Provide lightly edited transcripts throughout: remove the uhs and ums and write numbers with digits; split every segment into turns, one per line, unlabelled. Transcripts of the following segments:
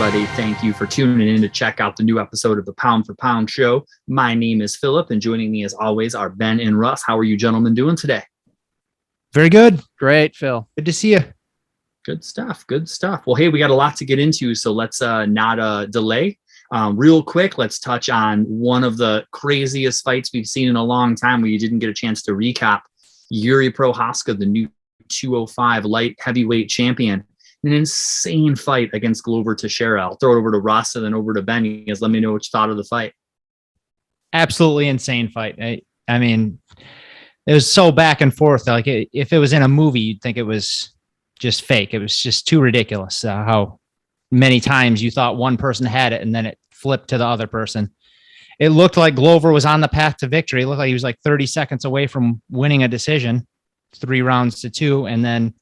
everybody. Thank you for tuning in to check out the new episode of the Pound for Pound show. My name is Philip, and joining me as always are Ben and Russ. How are you gentlemen doing today?
Very good.
Great, Phil.
Good to see you.
Good stuff. Good stuff. Well, hey, we got a lot to get into, so let's not delay. Real quick, let's touch on one of the craziest fights we've seen in a long time where you didn't get a chance to recap. Yuri Prochazka, the new 205 light heavyweight champion. An insane fight against Glover Teixeira. I'll throw it over to Russ and then over to Ben. You guys let me know what you thought of the fight.
Absolutely insane fight. I mean, it was so back and forth. Like if it was in a movie, you'd think it was just fake. It was just too ridiculous how many times you thought one person had it and then it flipped to the other person. It looked like Glover was on the path to victory. It looked like he was like 30 seconds away from winning a decision, 3-2, and then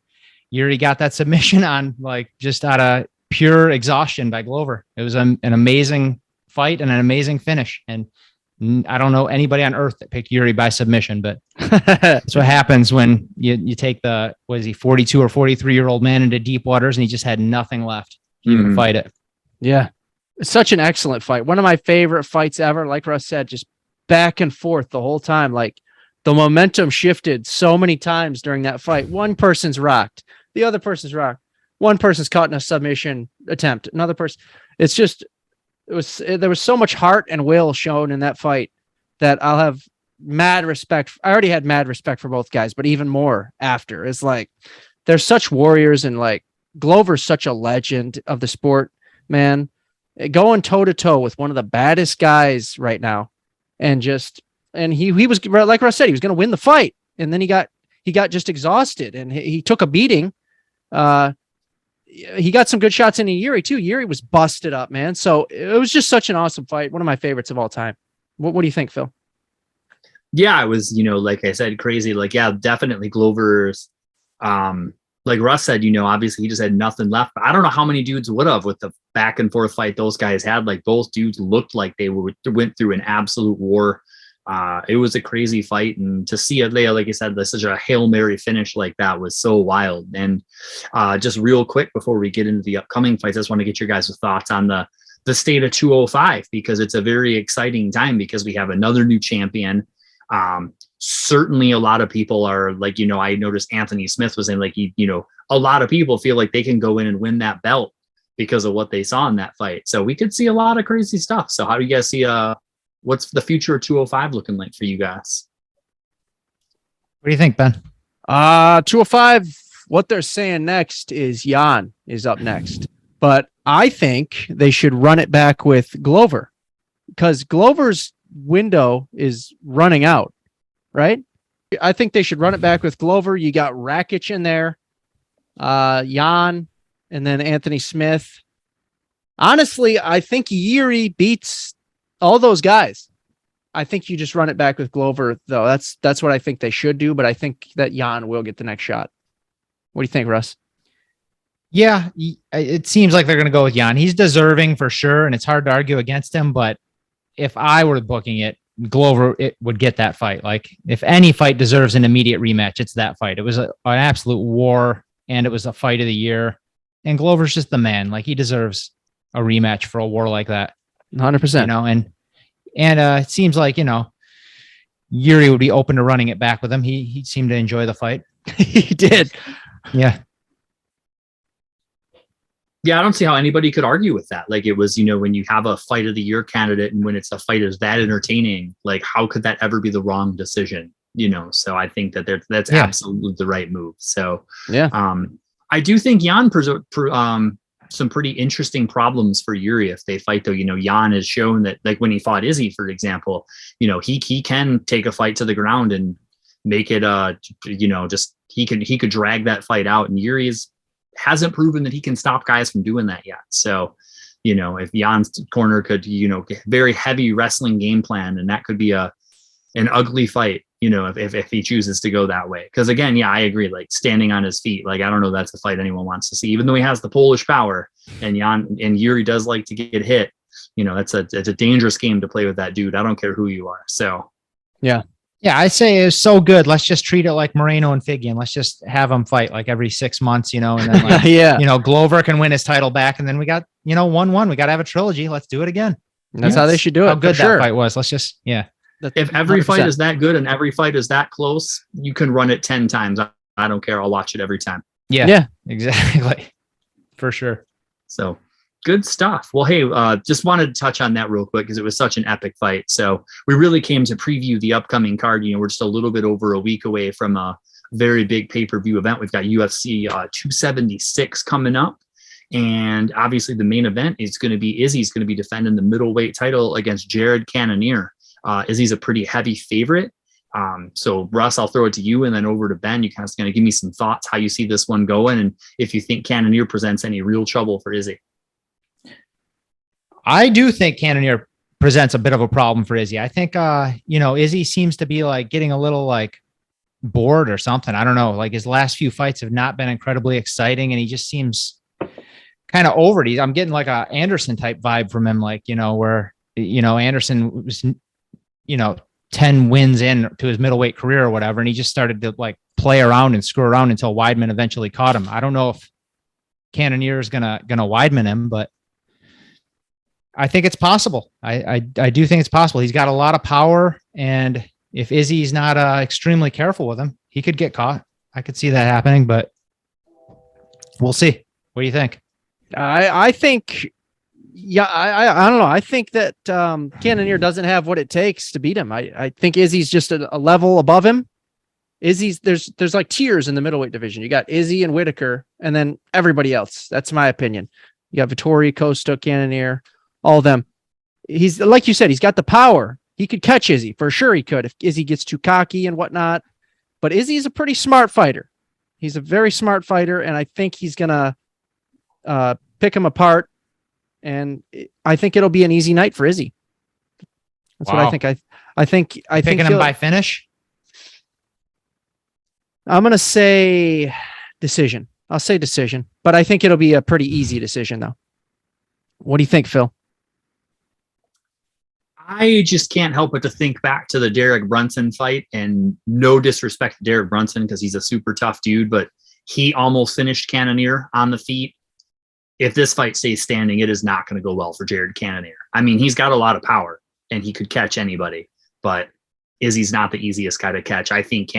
Yuri got that submission on like just out of pure exhaustion by Glover. It was an amazing fight and an amazing finish. And I don't know anybody on earth that picked Yuri by submission, but that's what happens when you take the, what is he, 42 or 43-year-old man into deep waters and he just had nothing left to even fight it.
Yeah. It's such an excellent fight. One of my favorite fights ever. Like Russ said, just back and forth the whole time. Like the momentum shifted so many times during that fight. One person's rocked. The other person's rocked. One person's caught in a submission attempt. Another person. It's just, there was so much heart and will shown in that fight that I'll have mad respect. I already had mad respect for both guys, but even more after. It's like, they're such warriors, and like Glover's such a legend of the sport, man. Going toe to toe with one of the baddest guys right now. And he was, like Russ said, he was going to win the fight. And then he got just exhausted and he took a beating. He got some good shots in Yuri too. Yuri was busted up, man. So it was just such an awesome fight. One of my favorites of all time. What do you think, Phil?
Yeah, it was, like I said, crazy. Like, yeah, definitely Glover's, like Russ said, obviously he just had nothing left. But I don't know how many dudes would have with the back and forth fight those guys had. Like both dudes looked like they went through an absolute war. It was a crazy fight, and to see it, like you said, such a Hail Mary finish like that was so wild. And just real quick before we get into the upcoming fights, I just want to get your guys' thoughts on the state of 205, because it's a very exciting time because we have another new champion. Certainly a lot of people are like, I noticed Anthony Smith was in like, a lot of people feel like they can go in and win that belt because of what they saw in that fight. So we could see a lot of crazy stuff. So how do you guys see, what's the future of 205 looking like for you guys?
What do you think, Ben?
205, what they're saying next is Jan is up next. But I think they should run it back with Glover, because Glover's window is running out, right? I think they should run it back with Glover. You got Rakic in there, Jan, and then Anthony Smith. Honestly, I think Yuri beats all those guys. I think you just run it back with Glover, though. That's what I think they should do, but I think that Jan will get the next shot. What do you think, Russ?
Yeah, it seems like they're going to go with Jan. He's deserving for sure, and it's hard to argue against him, but if I were booking it, Glover would get that fight. Like, if any fight deserves an immediate rematch, it's that fight. It was an absolute war, and it was a fight of the year, and Glover's just the man. Like, he deserves a rematch for a war like that.
100%.
And it seems like, Yuri would be open to running it back with him. He seemed to enjoy the fight.
He did.
Yeah.
Yeah, I don't see how anybody could argue with that. Like, it was, when you have a fight of the year candidate and when it's a fight is that entertaining, like, how could that ever be the wrong decision? So I think that that's absolutely the right move. So
yeah,
I do think Jan some pretty interesting problems for Yuri if they fight, though. Jan has shown that, like when he fought Izzy, for example, he can take a fight to the ground and make it just he could drag that fight out, and Yuri hasn't proven that he can stop guys from doing that yet. So if Jan's corner could get very heavy wrestling game plan, and that could be an ugly fight, if he chooses to go that way. Because again, yeah, I agree, like standing on his feet, like I don't know, that's a fight anyone wants to see, even though he has the Polish power, and Yuri does like to get hit. It's a dangerous game to play with that dude. I don't care who you are. So
yeah,
Yeah, I say it's so good. Let's just treat it like Moreno and Figgy, let's just have them fight like every 6 months, and then like,
Yeah.
Glover can win his title back, and then we got 1-1. We got to have a trilogy. Let's do it again.
That's how they should do it.
How good
for sure.
that fight was. Let's just
If every
100%.
fight is that good and every fight is that close, you can run it 10 times. I don't care. I'll watch it every time.
Yeah, exactly, for sure.
So good stuff. Well, hey, just wanted to touch on that real quick because it was such an epic fight. So we really came to preview the upcoming card. We're just a little bit over a week away from a very big pay-per-view event. We've got UFC 276 coming up. And obviously the main event is going to be Izzy's going to be defending the middleweight title against Jared Cannonier. Izzy's a pretty heavy favorite. So Russ, I'll throw it to you and then over to Ben. You kind of going to give me some thoughts, how you see this one going, and if you think Cannonier presents any real trouble for Izzy.
I do think Cannonier presents a bit of a problem for Izzy. I think, Izzy seems to be like getting a little like bored or something. I don't know. Like his last few fights have not been incredibly exciting, and he just seems kind of over it. I'm getting like a Anderson type vibe from him, like, where, Anderson was, 10 wins in to his middleweight career or whatever. And he just started to like play around and screw around until Weidman eventually caught him. I don't know if Cannonier is gonna Weidman him, but I think it's possible. I do think it's possible. He's got a lot of power, and if Izzy's not extremely careful with him, he could get caught. I could see that happening, but we'll see. What do you think?
I think, I don't know. I think that Cannonier doesn't have what it takes to beat him. I think Izzy's just a level above him. Izzy's there's like tiers in the middleweight division. You got Izzy and Whitaker, and then everybody else. That's my opinion. You got Vettori, Costa, Cannonier, all of them. He's like you said, he's got the power. He could catch Izzy for sure. He could if Izzy gets too cocky and whatnot. But Izzy's a pretty smart fighter. He's a very smart fighter, and I think he's gonna pick him apart. And I think it'll be an easy night for Izzy. That's what I think. I think
Picking him by finish.
I'm gonna say decision. I'll say decision, but I think it'll be a pretty easy decision, though. What do you think, Phil?
I just can't help but to think back to the Derek Brunson fight, and no disrespect to Derek Brunson because he's a super tough dude, but he almost finished Cannonier on the feet. If this fight stays standing, it is not going to go well for Jared Cannonier. I mean, he's got a lot of power and he could catch anybody, but Izzy's not the easiest guy to catch. I think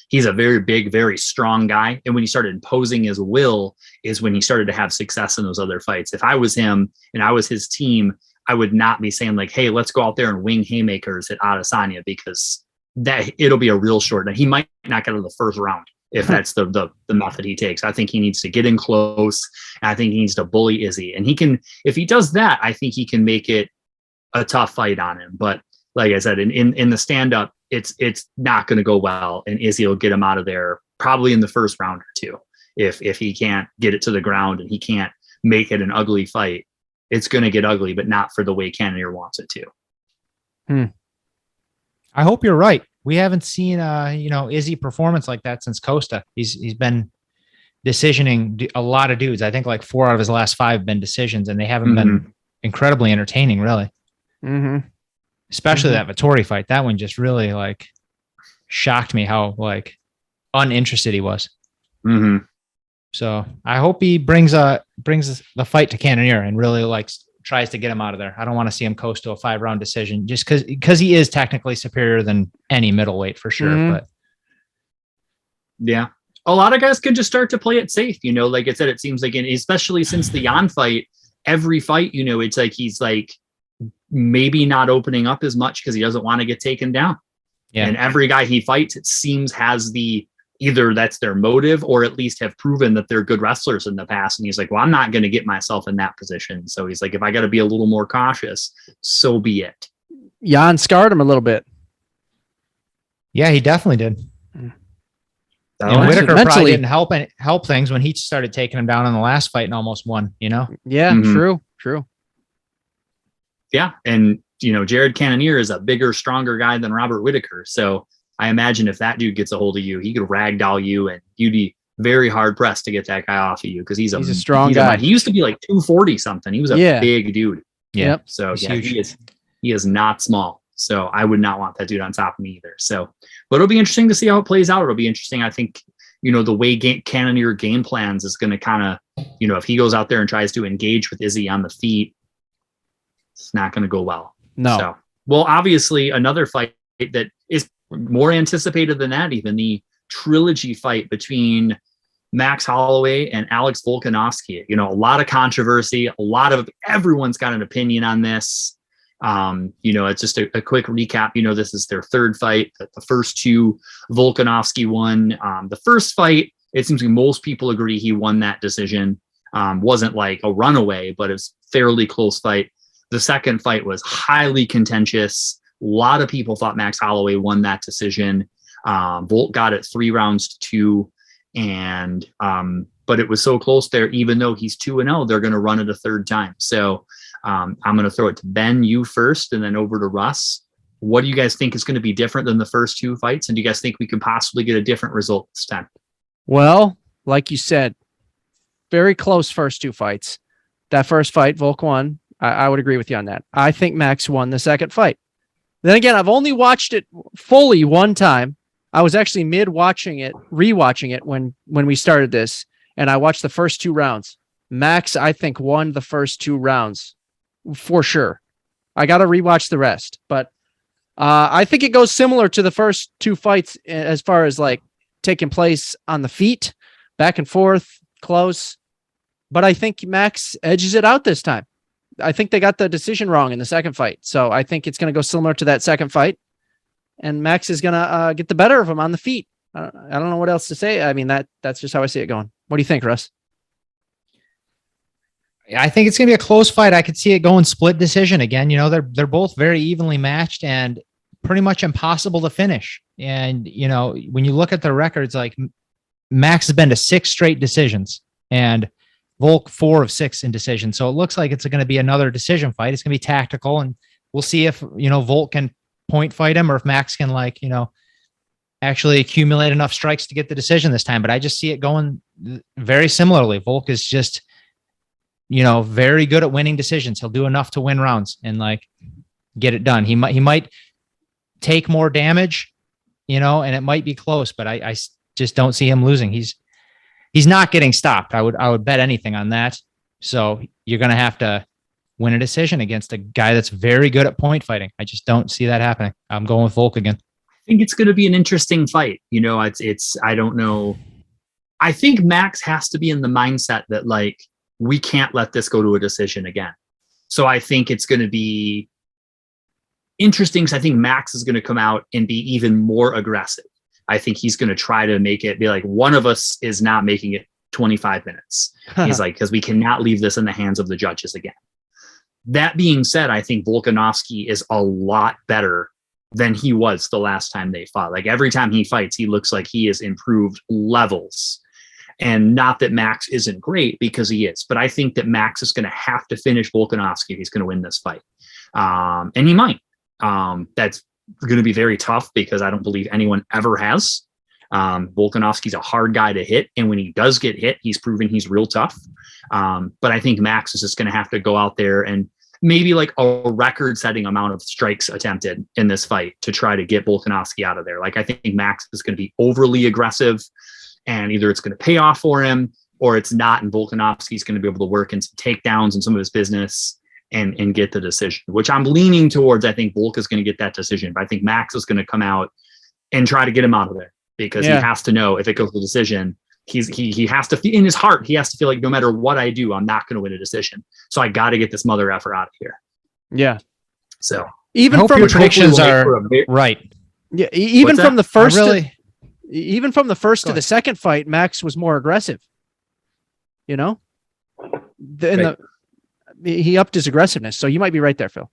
he's a very big, very strong guy. And when he started imposing his will is when he started to have success in those other fights. If I was him and I was his team, I would not be saying like, hey, let's go out there and wing haymakers at Adesanya, because that it'll be a real short. Now, he might not get out of the first round if that's the method he takes. I think he needs to get in close. And I think he needs to bully Izzy. And if he does that, I think he can make it a tough fight on him. But like I said, in the stand-up, it's not going to go well. And Izzy will get him out of there probably in the first round or two. If he can't get it to the ground and he can't make it an ugly fight, it's going to get ugly, but not for the way Cannonier wants it to.
I hope you're right. We haven't seen Izzy performance like that since Costa. He's been decisioning a lot of dudes. I think like 4 out of his last 5 have been decisions, and they haven't been incredibly entertaining, really. Especially that Vettori fight. That one just really like shocked me how like uninterested he was. So I hope he brings the fight to Cannonier and really like tries to get him out of there. I don't want to see him coast to a 5-round decision just because he is technically superior than any middleweight for sure. But
yeah, a lot of guys can just start to play it safe. Like I said, it seems like, especially since the Jan fight, every fight, it's like he's like maybe not opening up as much because he doesn't want to get taken down. Yeah. And every guy he fights, it seems, has either that's their motive or at least have proven that they're good wrestlers in the past. And he's like, well, I'm not going to get myself in that position. So he's like, if I got to be a little more cautious, so be it.
Jan scarred him a little bit.
Yeah, he definitely did. And Whitaker probably didn't help things when he started taking him down in the last fight and almost won,
Yeah, true.
Yeah. And, Jared Cannonier is a bigger, stronger guy than Robert Whitaker. So I imagine if that dude gets a hold of you, he could ragdoll you, and you'd be very hard pressed to get that guy off of you because he's a strong guy. He used to be like 240 something. He was a big dude.
Yeah.
So he is not small. So I would not want that dude on top of me either. So, but it'll be interesting to see how it plays out. It'll be interesting. I think, the way Cannonier game plans is going to kind of, if he goes out there and tries to engage with Izzy on the feet, it's not going to go well.
No.
So, well, obviously another fight that is more anticipated than that, even the trilogy fight between Max Holloway and Alex Volkanovski. A lot of controversy, everyone's got an opinion on this. It's just a quick recap. This is their third fight. The first two, Volkanovski won. The first fight, it seems like most people agree he won that decision. Wasn't like a runaway, but it's fairly close fight. The second fight was highly contentious. A lot of people thought Max Holloway won that decision. Volt got it 3-2, and but it was so close there. Even though he's 2-0, they're going to run it a third time. So I'm going to throw it to Ben, you first, and then over to Russ. What do you guys think is going to be different than the first two fights? And do you guys think we can possibly get a different result this time?
Well, like you said, very close first two fights. That first fight, Volk won. I would agree with you on that. I think Max won the second fight. Then again, I've only watched it fully one time. I was actually rewatching it when we started this, and I watched the first two rounds. Max, I think, won the first two rounds for sure. I got to rewatch the rest, but I think it goes similar to the first two fights as far as like taking place on the feet, back and forth, close. But I think Max edges it out this time. I think they got the decision wrong in the second fight. So I think it's going to go similar to that second fight. And Max is going to get the better of him on the feet. I don't know what else to say. I mean, that's just how I see it going. What do you think, Russ?
I think it's going to be a close fight. I could see it going split decision again. They're both very evenly matched and pretty much impossible to finish. And, when you look at their records, like Max has been to 6 straight decisions and Volk 4 of 6 in decision. So it looks like it's going to be another decision fight. It's going to be tactical, and we'll see if, Volk can point fight him or if Max can actually accumulate enough strikes to get the decision this time. But I just see it going very similarly. Volk is just, very good at winning decisions. He'll do enough to win rounds and get it done. He might take more damage, and it might be close, but I just don't see him losing. He's not getting stopped. I would bet anything on that. So you're going to have to win a decision against a guy that's very good at point fighting. I just don't see that happening. I'm going with Volk again.
I think it's going to be an interesting fight. I don't know. I think Max has to be in the mindset that we can't let this go to a decision again. So I think it's going to be interesting because I think Max is going to come out and be even more aggressive. I think he's going to try to make it be like one of us is not making it 25 minutes. He's like, because we cannot leave this in the hands of the judges again. That being said, I think Volkanovski is a lot better than he was the last time they fought. Like every time he fights, he looks like he has improved levels. And not that Max isn't great, because he is, but I think that Max is going to have to finish Volkanovski if he's going to win this fight. And he might. That's going to be very tough because I don't believe anyone ever has. Volkanovski's a hard guy to hit, and when he does get hit, he's proven he's real tough. But I think Max is just going to have to go out there and maybe like a record-setting amount of strikes attempted in this fight to try to get Volkanovski out of there. Like I think Max is going to be overly aggressive, and either it's going to pay off for him or it's not, and Volkanovski's going to be able to work in some takedowns and some of his business and get the decision, which I'm leaning towards. I think Volk is going to get that decision, but I think Max is going to come out and try to get him out of there because he has to know if it goes to decision, he has to feel in his heart, he has to feel like no matter what I do, I'm not going to win a decision. So I got to get this mother effer out of here.
Yeah.
So
even from
your predictions are right.
Yeah. Even from the first, even from the first to the second fight, Max was more aggressive. He upped his aggressiveness. So you might be right there, Phil.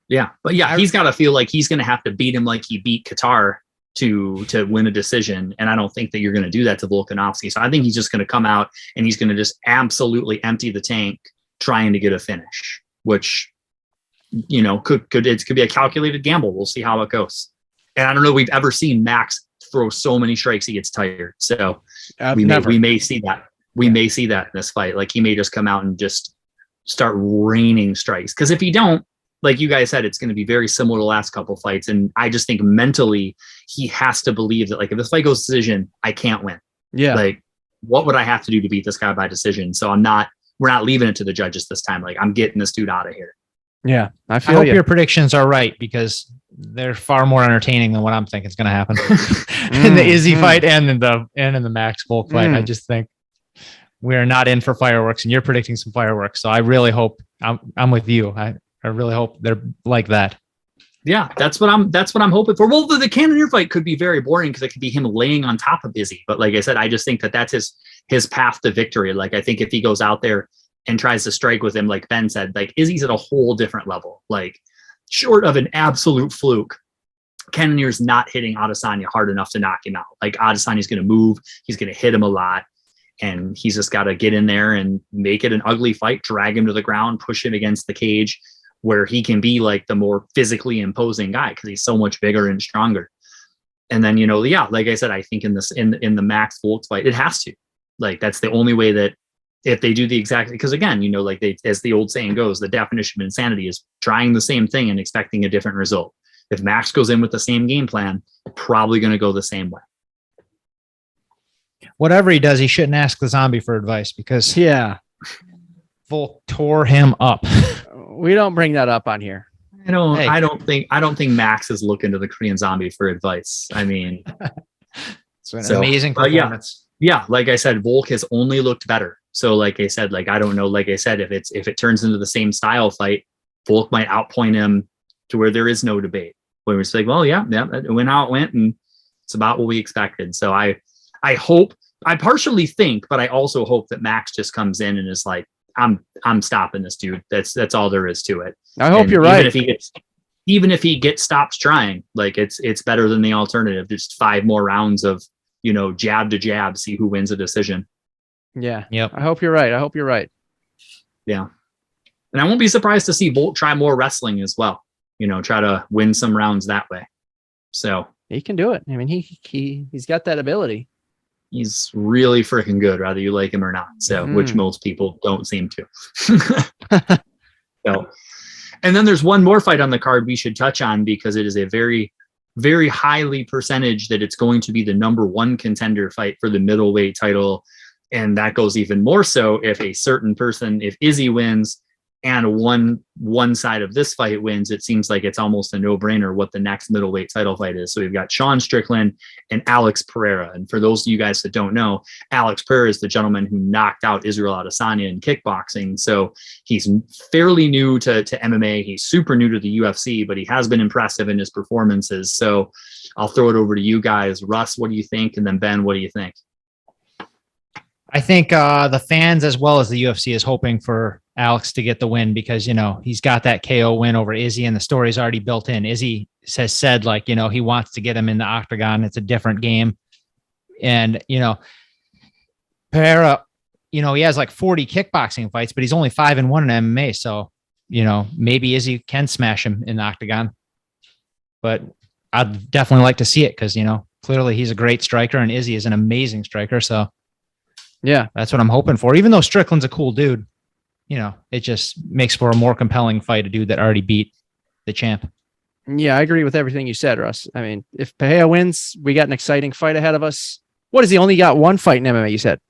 Yeah. But yeah, he's got to feel like he's going to have to beat him like he beat Qatar to win a decision. And I don't think that you're going to do that to Volkanovski. So I think he's just going to come out and he's going to just absolutely empty the tank trying to get a finish, which, could be a calculated gamble. We'll see how it goes. And I don't know if we've ever seen Max throw so many strikes he gets tired. So we may see that. We may see that in this fight. Like he may just come out and just start raining strikes. Because if he don't, like you guys said, it's going to be very similar to the last couple fights. And I just think mentally he has to believe that, like, if this fight goes decision, I can't win.
Yeah.
Like, what would I have to do to beat this guy by decision? So we're not leaving it to the judges this time. Like, I'm getting this dude out of here.
Yeah. I
hope your predictions are right, because they're far more entertaining than what I'm thinking is going to happen in the Izzy fight and in the Max Volk fight. I just think we're not in for fireworks, and you're predicting some fireworks. So I really hope I'm with you. I really hope they're like that.
Yeah, that's what I'm hoping for. Well, the Cannonier fight could be very boring because it could be him laying on top of Izzy. But like I said, I just think that's his path to victory. Like, I think if he goes out there and tries to strike with him, like Ben said, like, Izzy's at a whole different level. Like, short of an absolute fluke, Cannonier's not hitting Adesanya hard enough to knock him out. Like, Adesanya's going to move. He's going to hit him a lot. And he's just got to get in there and make it an ugly fight, drag him to the ground, push him against the cage, where he can be like the more physically imposing guy because he's so much bigger and stronger. And then, like I said, I think in the Max Volk fight, it has to. Like, that's the only way that if they do the exact, because again, like as the old saying goes, the definition of insanity is trying the same thing and expecting a different result. If Max goes in with the same game plan, probably going to go the same way.
Whatever he does, he shouldn't ask the zombie for advice, because Volk tore him up.
We don't bring that up on here.
I don't think Max is looking to the Korean Zombie for advice. I mean,
it's an amazing performance.
Yeah, like I said, Volk has only looked better. So like I said, like, I don't know, like I said, if it turns into the same style fight, Volk might outpoint him to where there is no debate. Where it's like, well, yeah, it went how it went, and it's about what we expected. So I hope, I partially think, but I also hope that Max just comes in and is like, I'm stopping this dude. That's all there is to it.
I hope you're right.
Even if he stops trying, like, it's better than the alternative. Just 5 more rounds of, jab to jab, see who wins a decision.
Yeah.
Yep.
I hope you're right.
Yeah. And I won't be surprised to see Volk try more wrestling as well. Try to win some rounds that way. So
he can do it. I mean, he's got that ability.
He's really freaking good, whether you like him or not. So, which most people don't seem to. So, and then there's one more fight on the card we should touch on, because it is a very, very highly percentage that it's going to be the number 1 contender fight for the middleweight title. And that goes even more so if a certain person, if Izzy wins and one side of this fight wins, it seems like it's almost a no-brainer what the next middleweight title fight is. So we've got Sean Strickland and Alex Pereira. And for those of you guys that don't know, Alex Pereira is the gentleman who knocked out Israel Adesanya in kickboxing. So he's fairly new to MMA. He's super new to the UFC, but he has been impressive in his performances. So I'll throw it over to you guys. Russ, what do you think? And then Ben, what do you think?
I think the fans, as well as the UFC, is hoping for Alex to get the win, because, he's got that KO win over Izzy, and the story's already built in. Izzy has said, like, he wants to get him in the octagon. It's a different game. And, Pereira, he has like 40 kickboxing fights, but he's only 5-1 in MMA. So, maybe Izzy can smash him in the octagon. But I'd definitely like to see it, because, clearly he's a great striker, and Izzy is an amazing striker. So, yeah, that's what I'm hoping for. Even though Strickland's a cool dude, it just makes for a more compelling fight, a dude that already beat the champ.
Yeah, I agree with everything you said, Russ. I mean, if Pereira wins, we got an exciting fight ahead of us. What is he only got 1 fight in MMA, you said?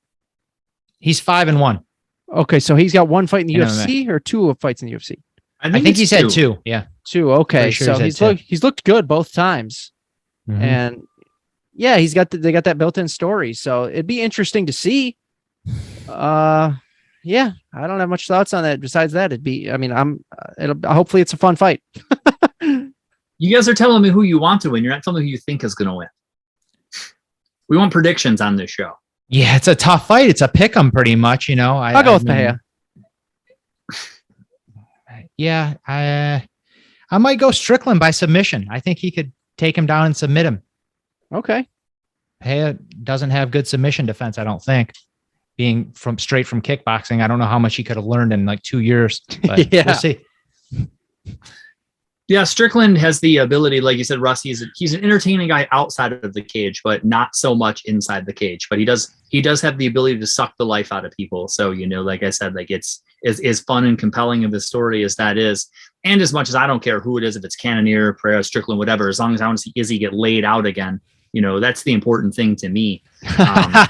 He's 5-1.
Okay, so he's got 1 fight in the UFC
MMA.
Or 2 fights in the UFC?
I think he said 2. Yeah.
2. Okay.
Sure
So he's looked good both times. Mm-hmm. And yeah, they got that built-in story. So it'd be interesting to see. Yeah, I don't have much thoughts on that. Besides that, hopefully it's a fun fight.
You guys are telling me who you want to win. You're not telling me who you think is going to win. We want predictions on this show.
Yeah, it's a tough fight. It's a pick 'em pretty much, I'll
go with Pereira.
Yeah, I might go Strickland by submission. I think he could take him down and submit him.
Okay.
Pereira doesn't have good submission defense, I don't think. Being straight from kickboxing, I don't know how much he could have learned in like 2 years. But
yeah.
We'll see.
Yeah, Strickland has the ability, like you said, Russ. He's an entertaining guy outside of the cage, but not so much inside the cage. But he does have the ability to suck the life out of people. So like I said, like it's as fun and compelling of a story as that is, and as much as I don't care who it is, if it's Cannonier, Pereira, Strickland, whatever, as long as I want to see Izzy get laid out again, that's the important thing to me. I'm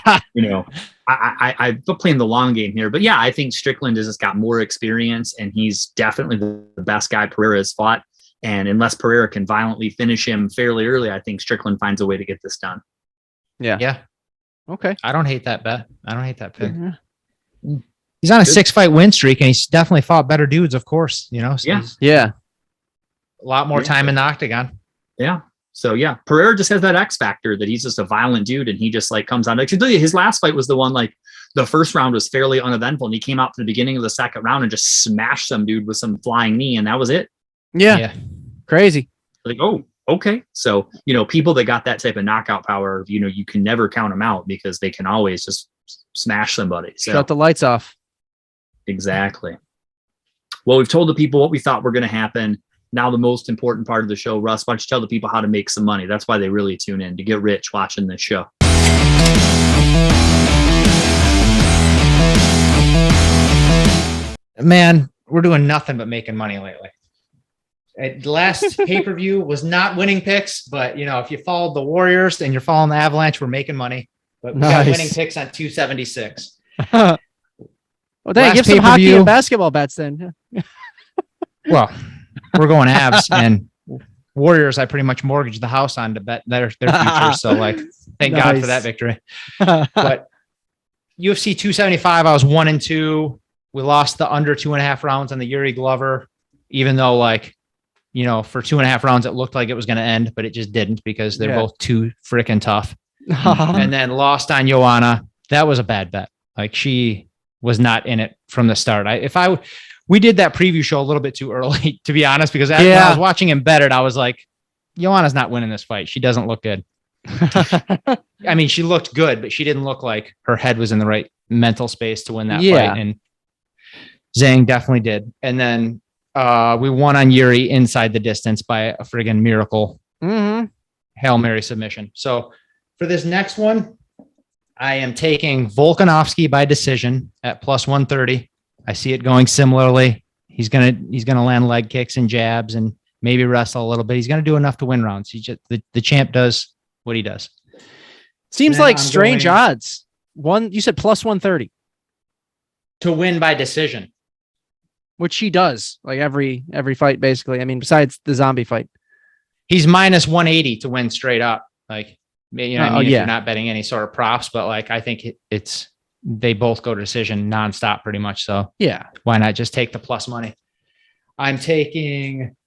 playing the long game here, but yeah, I think Strickland has just got more experience, and he's definitely the best guy Pereira has fought. And unless Pereira can violently finish him fairly early, I think Strickland finds a way to get this done.
Yeah.
Okay.
I don't hate that bet. I don't hate that pick.
Mm-hmm.
He's on a 6-fight win streak, and he's definitely fought better dudes, of course. So
Yeah.
A lot more time in the octagon.
Yeah. So yeah, Pereira just has that X factor that he's just a violent dude, and he just like comes on. Actually, his last fight was the one, like the first round was fairly uneventful, and he came out for the beginning of the second round and just smashed some dude with some flying knee, and that was it.
Yeah. Crazy.
Like, oh, okay. So, people that got that type of knockout power, you can never count them out because they can always just smash somebody. So,
shut the lights off.
Exactly. Well, we've told the people what we thought were going to happen. Now, the most important part of the show, Russ, why don't you tell the people how to make some money? That's why they really tune in, to get rich watching this show.
Man, we're doing nothing but making money lately. The last pay-per-view was not winning picks, but if you followed the Warriors and you're following the Avalanche, we're making money. But we got winning picks on 276.
Well, dang, give some hockey and basketball bets then.
Well, we're going Avs and Warriors. I pretty much mortgaged the house on to bet their future. So thank God for that victory. But UFC 275, I was 1-2. We lost the under 2.5 rounds on the Yuri Glover, even though for 2.5 rounds, it looked like it was going to end, but it just didn't because they're both too freaking tough. And then lost on Joanna. That was a bad bet. She was not in it from the start. We did that preview show a little bit too early, to be honest, because when I was watching him bet it, I was like, Joanna's not winning this fight. She doesn't look good. I mean, she looked good, but she didn't look like her head was in the right mental space to win that fight. And Zhang definitely did. And then we won on Yuri inside the distance by a friggin' miracle Hail Mary submission. So for this next one, I am taking Volkanovski by decision at plus 130. I see it going similarly. He's gonna land leg kicks and jabs and maybe wrestle a little bit. He's gonna do enough to win rounds. The champ does what he does.
Seems like strange odds. You said plus 130
to win by decision,
which he does every fight basically. I mean, besides the zombie fight,
he's minus 180 to win straight up. If you're not betting any sort of props, but I think they both go to decision nonstop pretty much. So
yeah,
why not just take the plus money? I'm taking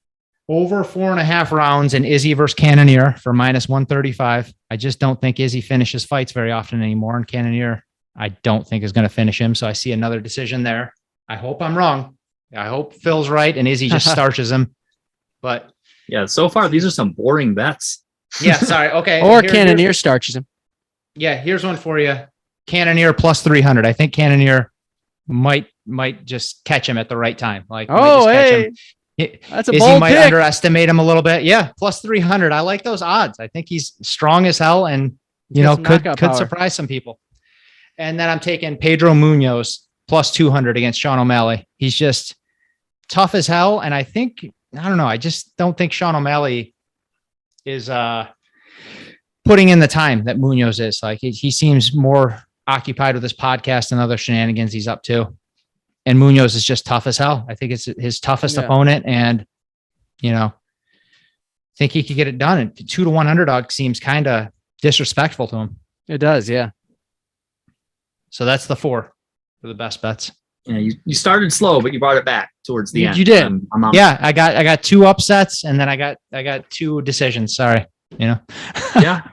over 4.5 rounds in Izzy versus Cannonier for minus 135. I just don't think Izzy finishes fights very often anymore. And Cannonier, I don't think is going to finish him. So I see another decision there. I hope I'm wrong. I hope Phil's right and Izzy just starches him. But
yeah, so far, these are some boring bets.
Yeah, sorry. Okay.
Or Cannonier starches him.
Yeah, here's one for you. Cannonier plus 300. I think Cannonier might just catch him at the right time.
That's a bold
might
pick.
Underestimate him a little bit. Yeah, plus 300. I like those odds. I think he's strong as hell and could surprise some people. And then I'm taking Pedro Munoz plus 200 against Sean O'Malley. He's just tough as hell, and I just don't think Sean O'Malley is putting in the time that Munoz is. He seems more occupied with his podcast and other shenanigans he's up to. And Munoz is just tough as hell. I think it's his toughest opponent. And, I think he could get it done. And 2-1 underdog seems kind of disrespectful to him.
It does. Yeah.
So that's the 4 for the best bets.
Yeah, you started slow, but you brought it back towards the end.
You did.
I got 2 upsets and then I got 2 decisions. Sorry.
Yeah.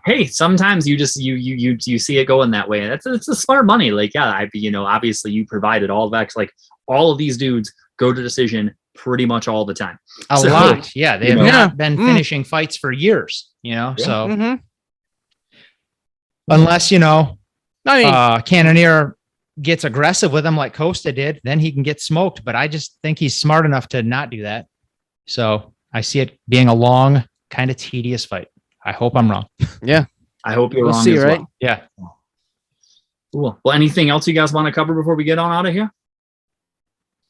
Hey, sometimes you just you see it going that way. It's a smart money. Obviously you provided all that. All of these dudes go to decision pretty much all the time.
A lot. Yeah. They have not been finishing fights for years, so unless, Cannonier gets aggressive with him like Costa did, then he can get smoked. But I just think he's smart enough to not do that. So I see it being a long, kind of tedious fight. I hope I'm wrong.
Yeah.
I hope you're
We'll
wrong
see,
as
right?
well.
Yeah.
Cool. Well, anything else you guys want to cover before we get on out of here?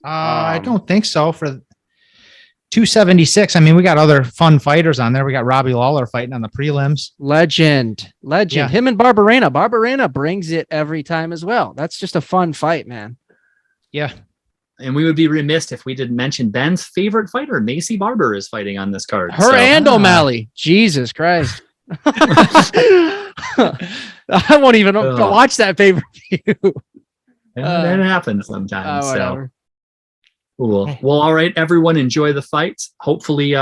I don't think so. For 276, I mean, we got other fun fighters on there. We got Robbie Lawler fighting on the prelims.
Legend.
Yeah.
Him and Barbarena. Barbarena brings it every time as well. That's just a fun fight, man.
Yeah.
And we would be remiss if we didn't mention Ben's favorite fighter, Macy Barber, is fighting on this card.
Her and O'Malley. Jesus Christ. I won't even watch that pay-per-view.
That happens sometimes. So
Whatever.
cool. Well, all right, everyone, enjoy the fights. Hopefully,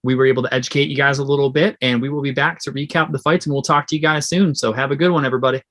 we were able to educate you guys a little bit, and we will be back to recap the fights, and we'll talk to you guys soon. So have a good one, everybody.